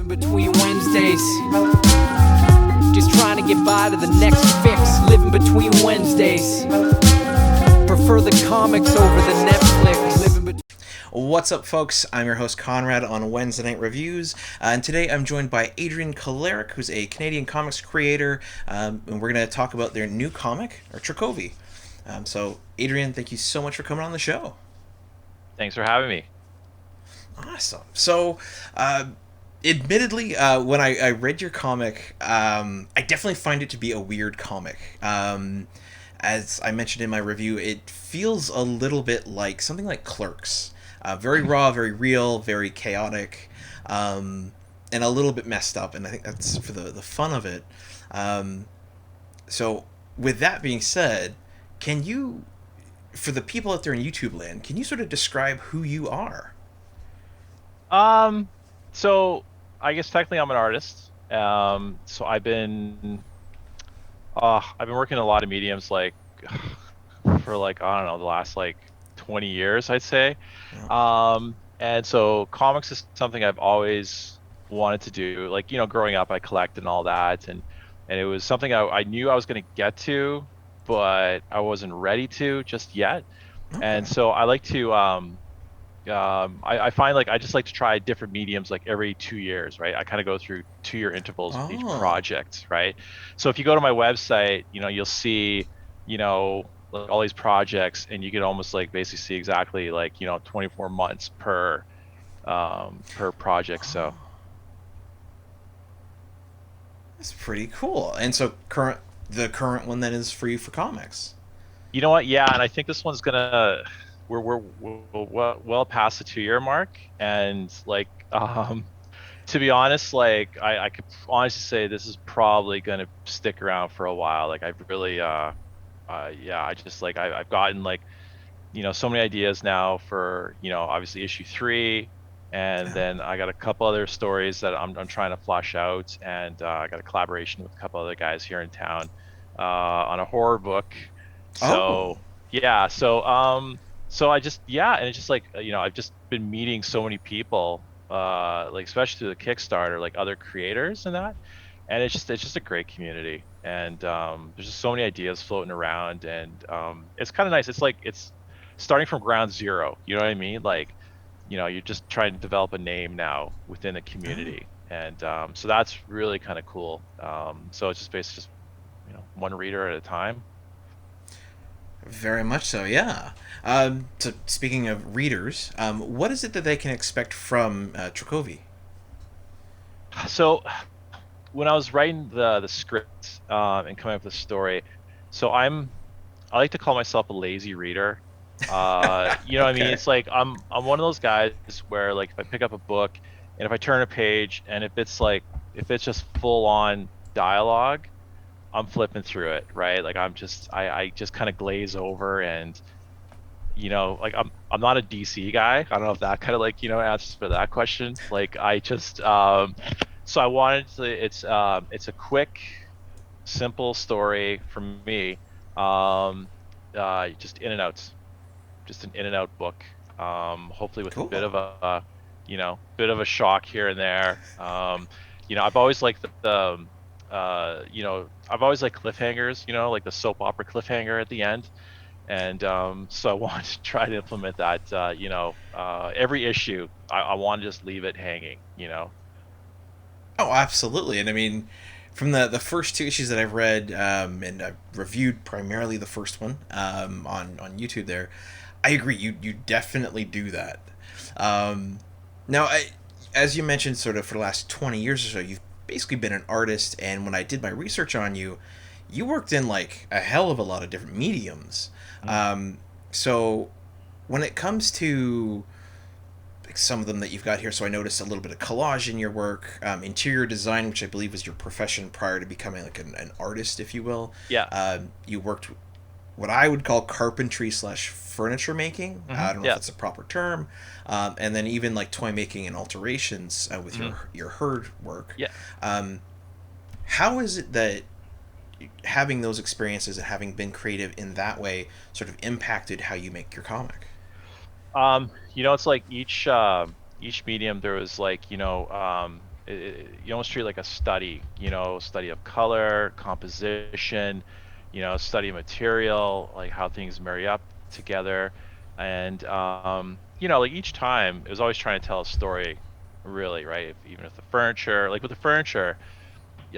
Living between Wednesdays, just trying to get by to the next fix. Living between Wednesdays, prefer the comics over the Netflix. What's up, folks? I'm your host Konrad on Wednesday Night Reviews, and today I'm joined by Adriean Koleric, who's a Canadian comics creator, and we're going to talk about their new comic, or Trakovi. So, Adriean, thank you so much for coming on the show. Thanks for having me. Awesome. So, admittedly, when I read your comic, I definitely find it to be a weird comic. As I mentioned in my review, it feels a little bit like something like Clerks. Very raw, very real, very chaotic, and a little bit messed up, and I think that's for the fun of it. So, with that being said, can you, for the people out there in YouTube land, can you sort of describe who you are? So I guess technically I'm an artist. So I've been working in a lot of mediums, like for like, I don't know, the last like 20 years, I'd say. Yeah. And so comics is something I've always wanted to do. Like, you know, growing up, I collected and all that, and it was something I knew I was going to get to, but I wasn't ready to just yet. Okay. And so I like to I find like I just like to try different mediums like every 2 years, right? I kind of go through 2-year intervals with each project, right? So if you go to my website, you know, you'll see, you know, like all these projects, and you can almost like basically see exactly like, you know, 24 months per project. So That's pretty cool. And so the current one then is free for comics. you know what? Yeah, and I think this one's gonna we're well past the 2-year mark, and like to be honest, like I could honestly say this is probably gonna stick around for a while. Like I've really yeah, I just like I've gotten like, you know, so many ideas now for, you know, obviously issue 3, and then I got a couple other stories that I'm trying to flesh out, and I got a collaboration with a couple other guys here in town on a horror book. So yeah, so I just, yeah, and it's just like, you know, I've just been meeting so many people, like especially through the Kickstarter, like other creators and that, and it's just a great community, and there's just so many ideas floating around, and it's kind of nice. It's like it's starting from ground zero. You know what I mean? Like, you know, you're just trying to develop a name now within the community, and so that's really kind of cool. So it's just basically just, you know, one reader at a time. Very much so, yeah. So speaking of readers, what is it that they can expect from Trakovi? So when I was writing the script and coming up with the story, so I like to call myself a lazy reader. You know what I mean? Okay. It's like I'm one of those guys where like if I pick up a book and if I turn a page and if it's just full on dialogue, I'm flipping through it, right? Like I just kind of glaze over, and you know, like I'm not a DC guy. I don't know if that kind of like, you know, answers for that question. Like I just so I wanted to, it's a quick, simple story for me. Just in and out, just an in and out book. Hopefully with a bit Cool. of a, you know, bit of a shock here and there. You know, I've always liked you know, I've always liked cliffhangers, you know, like the soap opera cliffhanger at the end. And so I wanted to try to implement that, you know, every issue, I want to just leave it hanging, you know. Oh, absolutely. And I mean, from the first 2 issues that I've read, and I've reviewed primarily the first one on YouTube there, I agree. You definitely do that. Now, as you mentioned, sort of for the last 20 years or so, you've basically been an artist. And when I did my research on you, you worked in like a hell of a lot of different mediums. So when it comes to like some of them that you've got here, so I noticed a little bit of collage in your work, interior design, which I believe was your profession prior to becoming like an artist, if you will. Yeah. You worked what I would call carpentry slash furniture making. I don't know if it's a proper term. And then even like toy making and alterations with your herd work. Yeah. How is it that having those experiences and having been creative in that way sort of impacted how you make your comic? You know, it's like each medium there was like, you know, you almost treat it like a study, study of color, composition, study of material, like how things marry up together. And, like each time it was always trying to tell a story, really, right? Even if the furniture, like with the furniture,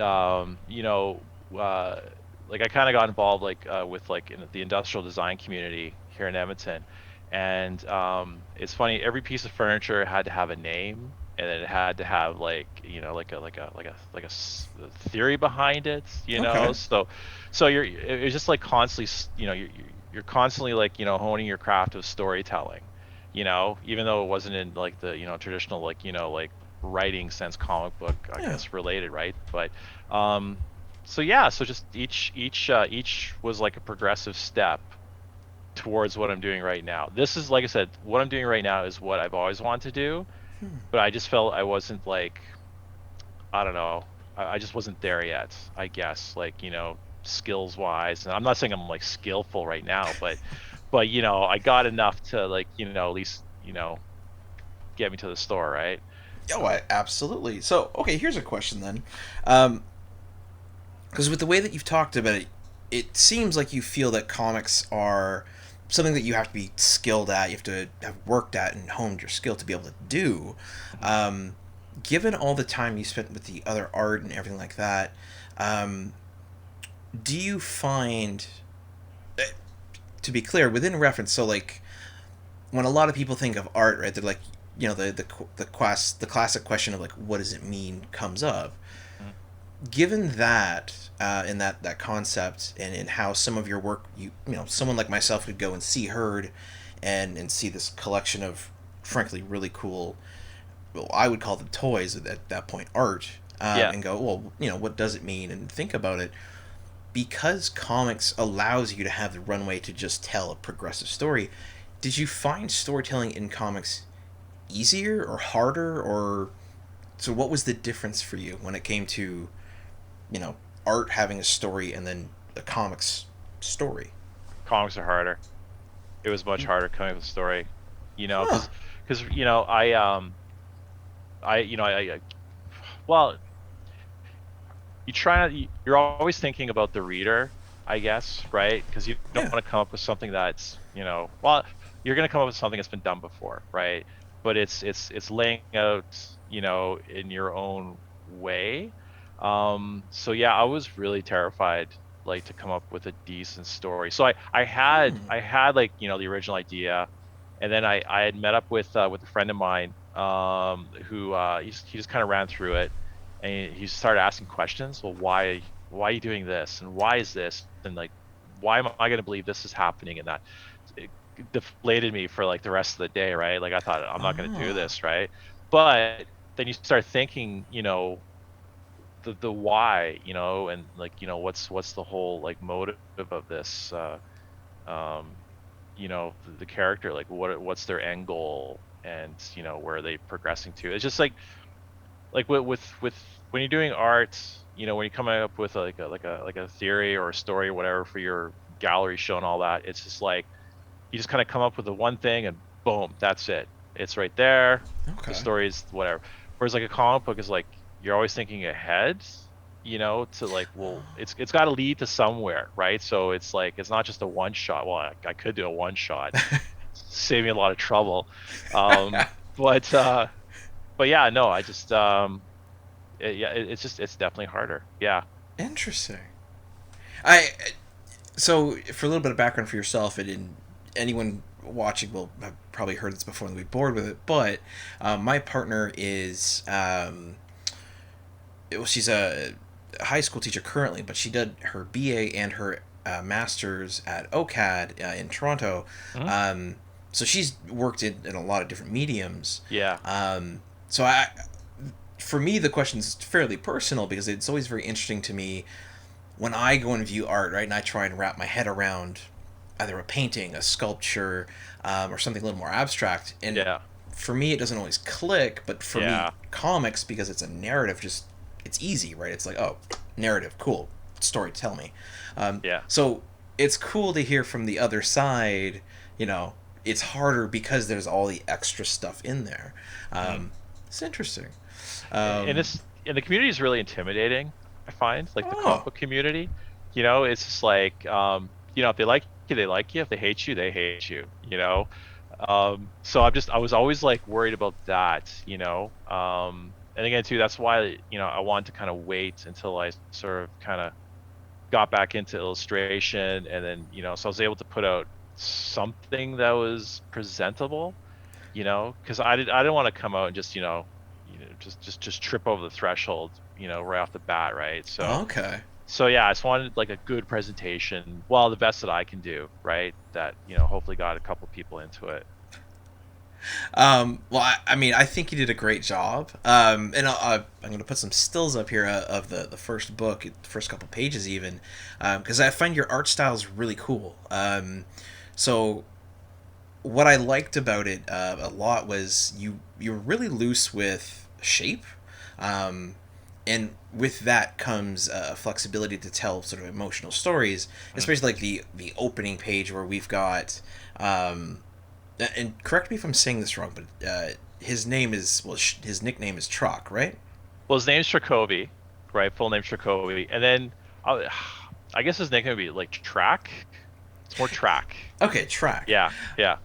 um, you know, uh, like I kind of got involved with like in the industrial design community here in Edmonton, and it's funny. Every piece of furniture had to have a name, and it had to have like a theory behind it. Okay. So it's just like constantly, you're constantly like honing your craft of storytelling. Even though it wasn't in like the traditional like writing sense, comic book I Yeah. guess related, right? But um so yeah, so just each was like a progressive step towards what I'm doing right now. This is, like I said, what I'm doing right now is what I've always wanted to do, but I just felt I wasn't like, I don't know, I just wasn't there yet, I guess, like skills wise. And I'm not saying I'm like skillful right now, but I got enough to like at least get me to the store, right? Oh, So absolutely. So, okay, here's a question then. Because with the way that you've talked about it, it seems like you feel that comics are something that you have to be skilled at, you have to have worked at and honed your skill to be able to do. Um, Given all the time you spent with the other art and everything like that, um, do you find, eh, to be clear, within reference, so like when a lot of people think of art, right, they're like, the classic question of like, what does it mean comes up. mm, Given that, in that concept, and in how some of your work, someone like myself could go and see Heard, and see this collection of, frankly, really cool, well, I would call them toys at that point, art, yeah. and go, well, what does it mean, and think about it. Because comics allows you to have the runway to just tell a progressive story, did you find storytelling in comics easier or harder, or so what was the difference for you when it came to, you know, art having a story and then the comics story? Comics are harder. It was much harder coming up with a story, Huh. because I well, you're always thinking about the reader, I guess, right? Because you don't Yeah. want to come up with something that's, well, you're going to come up with something that's been done before, right? But it's laying out, in your own way. So yeah, I was really terrified, like, to come up with a decent story. So I had like, the original idea, and then I had met up with a friend of mine, who he just kind of ran through it, and he started asking questions. Well, why are you doing this, and why is this, and like, why am I going to believe this is happening? And that it deflated me for like the rest of the day, right? Like I thought, I'm not going to do Ah. this, right? But then you start thinking, the why, and like, what's the whole like motive of this, um the character, like what's their end goal, and where are they progressing to. It's just like with when you're doing art, when you're coming up with like a theory or a story or whatever for your gallery show and all that, it's just like you just kind of come up with the one thing, and boom, that's it. It's right there. The Okay. story is whatever. Whereas like a comic book is like you're always thinking ahead, to like, well, it's got to lead to somewhere, right? So it's like it's not just a one shot. Well, I could do a one shot, save me a lot of trouble. Um, but yeah, no, I just yeah, it's definitely harder. Yeah. Interesting. I So for a little bit of background for yourself, and anyone watching will have probably heard this before and will be bored with it, but my partner is well, she's a high school teacher currently, but she did her BA and her master's at OCAD in Toronto. Mhm. Um, so she's worked in a lot of different mediums. Yeah. So for me, the question is fairly personal because it's always very interesting to me when I go and view art, right, and I try and wrap my head around either a painting, a sculpture, or something a little more abstract. And Yeah. for me, it doesn't always click, but for me, Yeah. comics, because it's a narrative, just it's easy, right? It's like, oh, narrative, cool, story, tell me. Yeah. So it's cool to hear from the other side. You know, it's harder because there's all the extra stuff in there. Mhm. Um, It's interesting. And the community is really intimidating. I find, like, the comic Oh, book community. You know, it's just like, if they like you, they like you. If they hate you, they hate you. You know, so I was always like worried about that. And again too, that's why I wanted to kind of wait until I sort of kind of got back into illustration, and then so I was able to put out something that was presentable. Because I didn't want to come out and just trip over the threshold, right off the bat, right? okay. So yeah, I just wanted like a good presentation, well, the best that I can do, right? That hopefully got a couple people into it. Well, I mean, I think you did a great job. And I'm going to put some stills up here of the first book, the first couple pages even, because I find your art style is really cool. So what I liked about it a lot was you're really loose with shape. And with that comes a flexibility to tell sort of emotional stories, especially like the opening page where we've got, and correct me if I'm saying this wrong, but his name is, well, his nickname is Trock, right? Well, his name's Trakovi, right? Full name Trakovi, and then I guess his nickname would be like Track. It's more Track. Okay, Track. Yeah, yeah.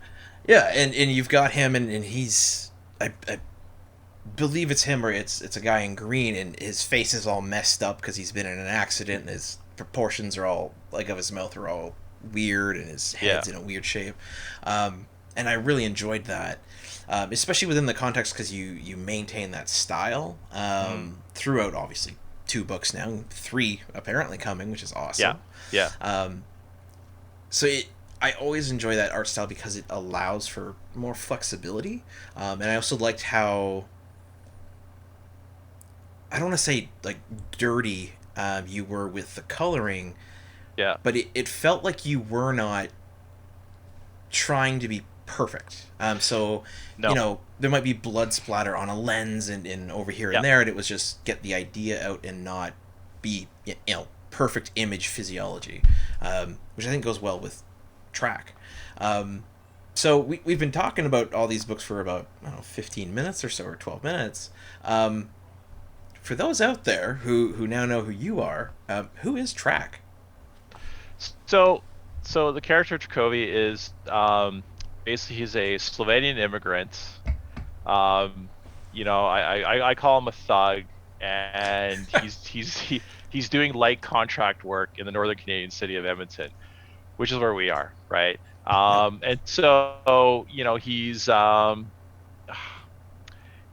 Yeah, and you've got him, and he's, I believe it's him, or it's a guy in green, and his face is all messed up because he's been in an accident, and his proportions are all, like, of his mouth are all weird, and his head's in a weird shape. And I really enjoyed that, especially within the context, because you maintain that style throughout, obviously, 2 books now, 3 apparently coming, which is awesome. Yeah. So I always enjoy that art style because it allows for more flexibility, and I also liked how, I don't want to say like dirty you were with the coloring, but it felt like you were not trying to be perfect. So No. there might be blood splatter on a lens and over here and there, and it was just get the idea out and not be perfect image physiology, which I think goes well with Track. So we've been talking about all these books for about, I don't know, 15 minutes or so, or 12 minutes. For those out there who now know who you are, who is Track? So the character Trakovi is basically, he's a Slovenian immigrant. I call him a thug, and he's doing light contract work in the northern Canadian city of Edmonton, which is where we are, right? And so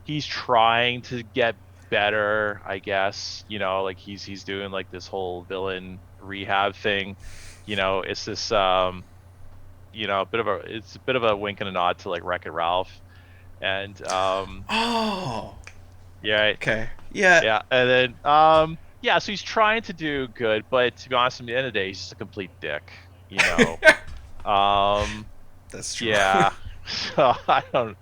he's trying to get better, I guess. Like he's doing like this whole villain rehab thing. It's this it's a bit of a wink and a nod to like Wreck-It Ralph, and Oh, yeah, okay, yeah, and then so he's trying to do good, but to be honest, at the end of the day, he's just a complete dick. That's true. Yeah. So I don't.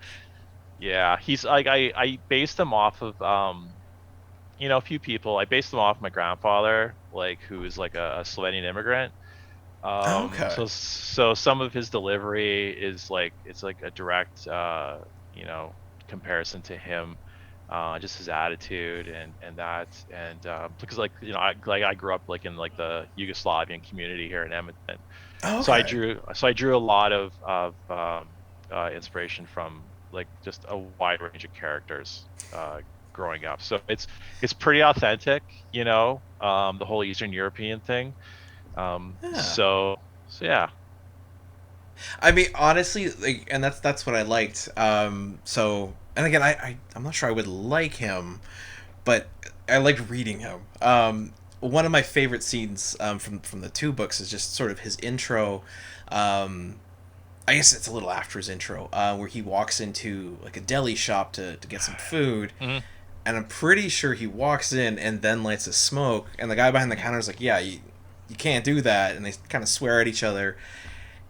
Yeah, he's like, I based him off of a few people. I based him off my grandfather, like, who is like a Slovenian immigrant. Okay. So some of his delivery is like, it's like a direct comparison to him, just his attitude and that, and because I grew up like in like the Yugoslavian community here in Edmonton. Okay. So I drew a lot of inspiration from like just a wide range of characters growing up. So it's pretty authentic, the whole Eastern European thing. So yeah. I mean, honestly, like, and that's what I liked. So, and again, I'm not sure I would like him, but I liked reading him. One of my favorite scenes from the 2 books is just sort of his intro. I guess it's a little after his intro, where he walks into like a deli shop to get some food, and I'm pretty sure he walks in and then lights a smoke, and the guy behind the counter is like, "Yeah, you can't do that," and they kind of swear at each other,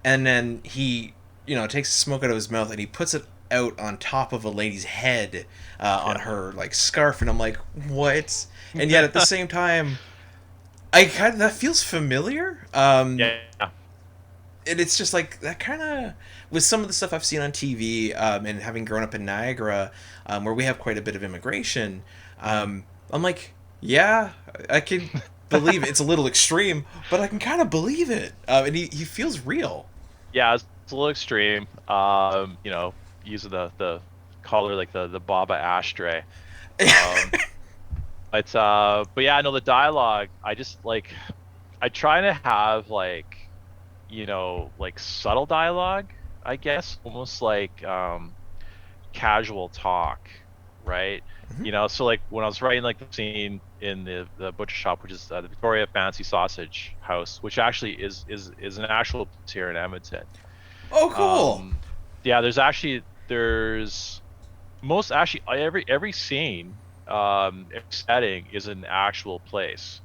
and then he takes the smoke out of his mouth and he puts it out on top of a lady's head on her like scarf, and I'm like, what? And yet at the same time, that feels familiar. Yeah. and it's just like that kind of with some of the stuff I've seen on TV, and having grown up in Niagara, where we have quite a bit of immigration. I'm like, yeah, I can believe it. It's a little extreme, but I can kind of believe it. And he feels real. Yeah, it's a little extreme. You know, using the color like the Baba ashtray. Um, but yeah, no, the dialogue. I just like I try to have like like subtle dialogue, I guess, almost like casual talk, right? Mhm. So like when I was writing like the scene in the butcher shop, which is the Victoria Fancy Sausage House, which actually is an actual place here in Edmonton. Oh, cool. Um, yeah, there's most actually every scene, every setting is an actual place.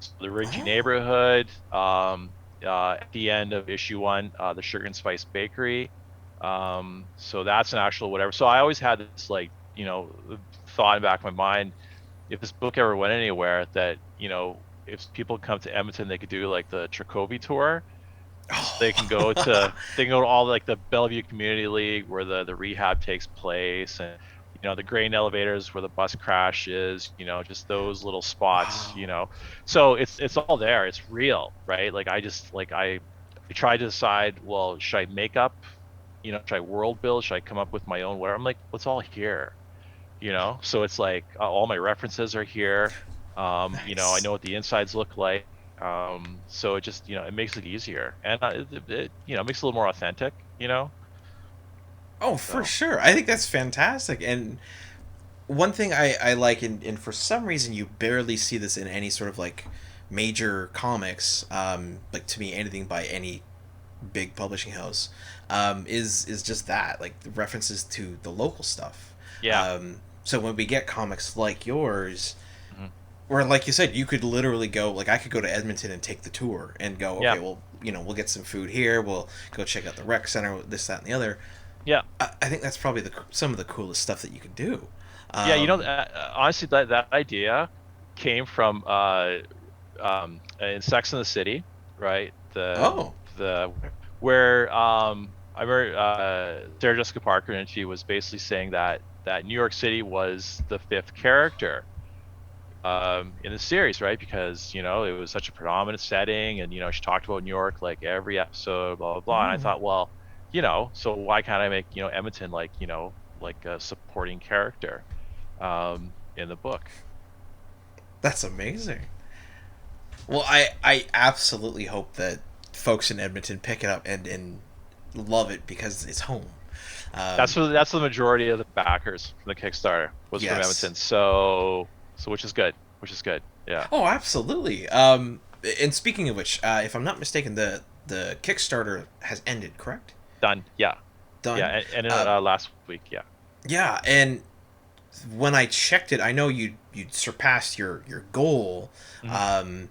So the Ritchie Oh. neighborhood, at the end of issue 1, the Sugar and Spice Bakery. So that's an actual whatever. So I always had this like, thought in the back of my mind, if this book ever went anywhere, that, if people come to Edmonton, they could do like the Trakovi tour. So they can go to all like the Bellevue Community League where the rehab takes place, and the grain elevators where the bus crashes, just those little spots, Wow. so it's all there, it's real, right? Like I just like I try to decide, well, should I make up, should I world build, should I come up with my own, where I'm like, what's all here, so it's like all my references are here. I Nice. know what the insides look like. So it just, it makes it easier, and it makes it a little more authentic. Oh, for So sure. I think that's fantastic. And one thing I like, and for some reason you barely see this in any sort of like major comics, like to me anything by any big publishing house, is just that, like the references to the local stuff. yeah. So when we get comics like yours, Mhm. where like you said, you could literally go, like I could go to Edmonton and take the tour and go, Yeah. okay, well, we'll get some food here, we'll go check out the rec center, this, that, and the other. Yeah. I think that's probably some of the coolest stuff that you can do. Yeah, Um, honestly, that idea came from in Sex and the City, right? oh, The Where I remember Sarah Jessica Parker, and she was basically saying that New York City was the fifth character in the series, right? Because it was such a predominant setting, and she talked about New York like every episode, blah blah blah. And I mm, thought, well, so why can't I make Edmonton like like a supporting character in the book? that's amazing. Well, I absolutely hope that folks in Edmonton pick it up and love it because it's home. Um, That's the majority of the backers from the Kickstarter was from yes. Edmonton, so which is good, yeah. Oh, absolutely. And speaking of which, if I'm not mistaken, the Kickstarter has ended, correct? Done, yeah. Yeah, Done. and Uh, last week, yeah. yeah, and when I checked it, I know you'd surpassed your goal. Mhm. Um,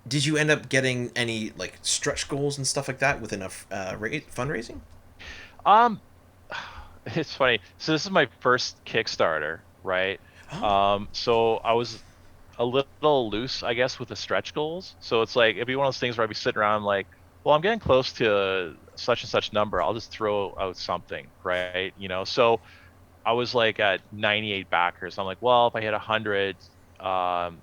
did you end up getting any like stretch goals and stuff like that with enough fundraising? um it's funny, so this is my first Kickstarter, right? Oh, So I was a little loose, I guess, with the stretch goals. So it's like it'd be one of those things where I'd be sitting around like, well, I'm getting close to such and such number, I'll just throw out something, right? So I was like at 98 backers. I'm like, well, if I hit 100,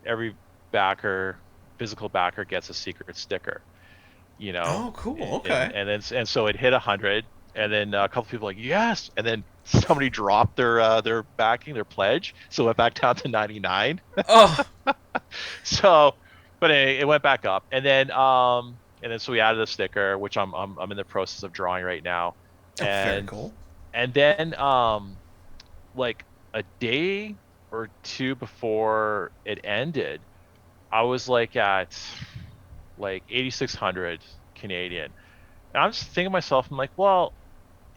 every backer, physical backer, gets a secret sticker, oh, cool. and Okay. and so it hit 100, and then a couple people like, yes, and then somebody dropped their backing, their pledge, so it went back down to 99. Oh, So, but it went back up, and then so we added a sticker, which I'm in the process of drawing right now, oh, very and cool. then like a day or two before it ended, I was like at like 8,600 Canadian. And I'm just thinking to myself, I'm like, well,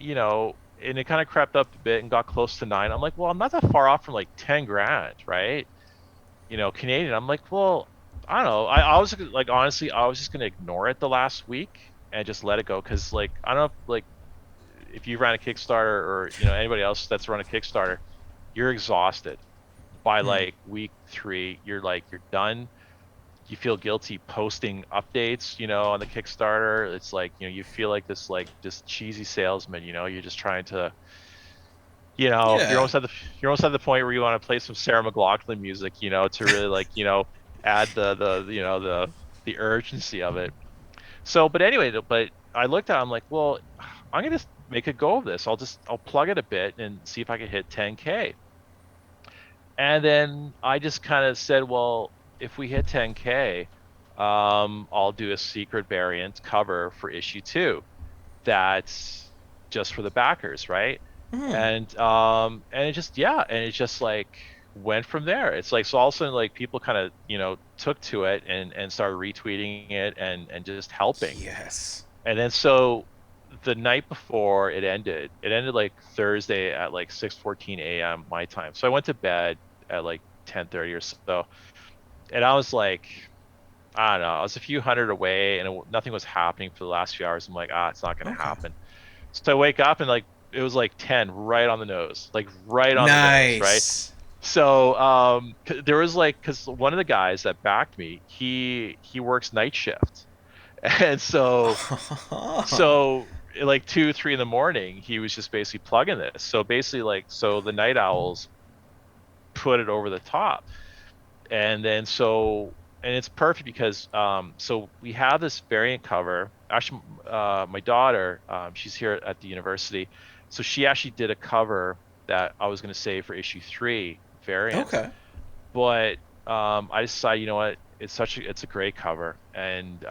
and it kind of crept up a bit and got close to 9. I'm like, well, I'm not that far off from like 10 grand, right? Canadian. I'm like, well, I don't know. I was like, honestly, I was just gonna ignore it the last week and just let it go, because like I don't know if you ran a Kickstarter, or anybody else that's run a Kickstarter, you're exhausted by Hmm. like week 3. You're like, you're done. you feel guilty posting updates, on the Kickstarter. It's like, you feel like this like just cheesy salesman, you're just trying to, you're almost at the point where you want to play some Sarah McLachlan music, to really like, add the urgency of it. So, but anyway, but I looked at it, I'm like, well, I'm gonna just make a go of this. I'll plug it a bit and see if I can hit 10K. And then I just kind of said, well, if we hit 10K, I'll do a secret variant cover for issue 2. That's just for the backers, right? And it just like went from there. It's like, so all of a sudden, like, people kind of took to it and started retweeting it and just helping. Yes. And then so the night before it ended like Thursday at like 6:14 a.m. my time. So I went to bed at like 10:30 or so, and I was like, I don't know, I was a few hundred away, and nothing was happening for the last few hours. I'm like, it's not gonna happen. So I wake up and like it was like 10 right on the nose, like right on the nose, right? So there was like, because one of the guys that backed me, he works night shift, and so like 2-3 in the morning, he was just basically plugging this. So basically, like, so the Night Owls put it over the top, and then and it's perfect because so we have this variant cover. Actually, my daughter, she's here at the university, so she actually did a cover that I was going to save for issue 3 variant. Okay. But I decided, you know what, it's a great cover, and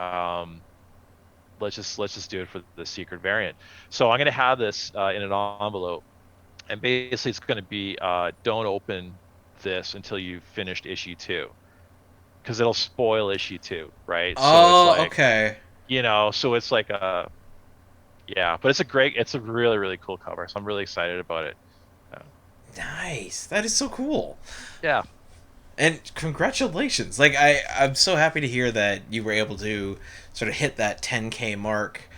let's just do it for the secret variant. So I'm going to have this in an envelope, and basically it's going to be don't open this until you've finished issue 2, because it'll spoil issue 2, right? Oh, so it's like, okay. So it's like but it's a really, really cool cover, so I'm really excited about it. Nice. That is so cool. Yeah. And congratulations. Like, I'm so happy to hear that you were able to sort of hit that 10K mark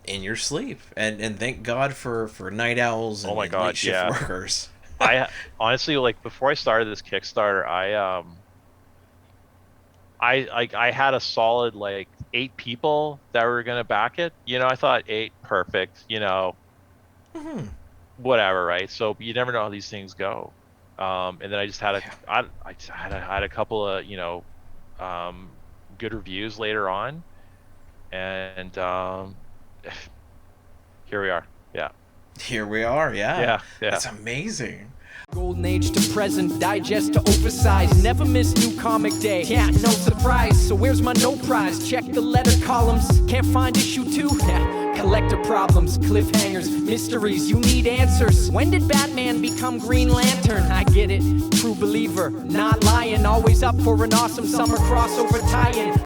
in your sleep. And thank God for Night Owls and night shift workers. I honestly, like, before I started this Kickstarter, I had a solid like 8 people that were gonna back it. I thought 8, perfect. Whatever, right? So you never know how these things go. And then I just had a couple of good reviews later on, and here we are. Yeah. Here we are. Yeah. Yeah. That's amazing. Golden age to present, digest to oversize. Never miss new comic day. Yeah, no surprise. So where's my no prize? Check the letter columns. Can't find issue 2? Yeah. Collector problems, cliffhangers, mysteries. You need answers. When did Batman become Green Lantern? I get it. True believer, not lying. Always up for an awesome summer crossover tie-in.